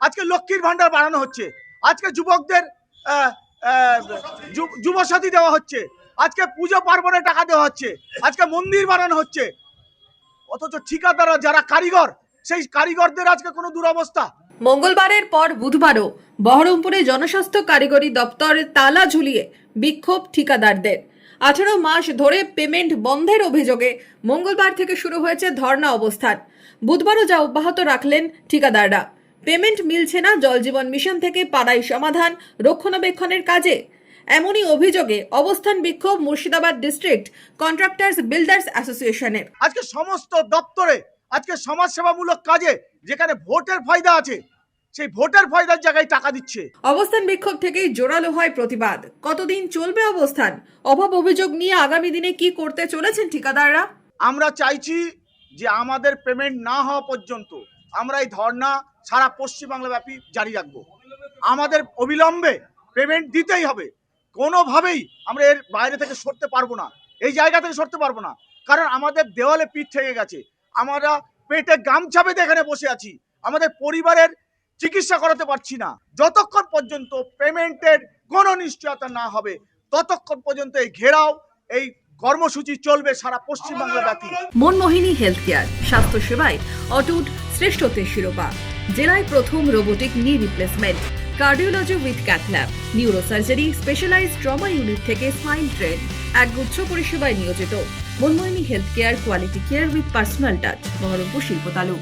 আজকে লক্ষ্মীর ভান্ডার বাড়ানো হচ্ছে, আজকে যুবকদের যুবসাথী দেওয়া হচ্ছে, আজকে পুজো পার্বণে টাকা দেওয়া হচ্ছে, আজকে মন্দির বানানো হচ্ছে, অথচ ঠিকাদাররা যারা কারিগর সেই কারিগরদের আজকে কোনো দুরবস্থা। মঙ্গলবারের পর বুধবারও বহরমপুরে জনস্বাস্থ্য কারিগরি দপ্তরে তালা ঝুলিয়ে বিক্ষোভ ঠিকাদারদের। 18 মাস ধরে পেমেন্ট বন্ধের অভিযোগে মঙ্গলবার থেকে শুরু হয়েছে ধর্ণা অবস্থান। বুধবারও যা অব্যাহত রাখলেন ঠিকাদাররা। পেমেন্ট মিলছে না জল জীবন মিশন থেকে পাড়ায় সমাধান রক্ষণাবেক্ষণের কাজে। এমনই অভিযোগে অবস্থান বিক্ষোভ মুর্শিদাবাদ ডিস্ট্রিক্ট কন্ট্রাক্টরস বিল্ডার্স অ্যাসোসিয়েশনের। আজকে সমস্ত দপ্তরে আজকে সমাজসেবামূলক কাজে যেখানে ভোটের ফায়দা আছে সেই ভোটের ফায়দার জায়গায় টাকা দিচ্ছে। অবস্থান বিক্ষোভ থেকেই জোরালো হয় প্রতিবাদ। কতদিন চলবে অবস্থান? অভাব অভিযোগ নিয়ে আগামী দিনে কি করতে চলেছেন ঠিকাদাররা? আমরা চাইছি যে আমাদের পেমেন্ট না হওয়া পর্যন্ত আমরা এই ধর্ণা সারা পশ্চিমবাংলা ব্যাপী জারি রাখবো। আমাদের অবিলম্বে পেমেন্ট দিতেই হবে, কোনোভাবেই আমরা এর বাইরে থেকে সরতে পারবো না, এই জায়গা থেকে সরতে পারবো না। কারণ আমাদের দেওয়ালে পিঠ থেকে গেছে, আমরা পেটে গামছা বেঁধে এখানে বসে আছি, আমাদের পরিবারের চিকিৎসা করাতে পারছি না। যতক্ষণ পর্যন্ত পেমেন্টের কোনো নিশ্চয়তা না হবে ততক্ষণ পর্যন্ত এই ঘেরাও এই কর্মসূচি চলবে সারা পশ্চিমবাংলা ব্যাপী। মনমোহিনী হেলথ কেয়ার, স্বাস্থ্য সেবায় অটুট শ্রেষ্ঠত্বের শিরোপা। জেলায় প্রথম robotic knee replacement, cardiology with cath lab, neurosurgery, specialized trauma unit থেকে স্পাইন ট্রেন, একগুচ্ছ পরিষেবায় নিয়োজিত। Manmohini health care, quality care with personal touch, Baharampur শিল্প তালুক।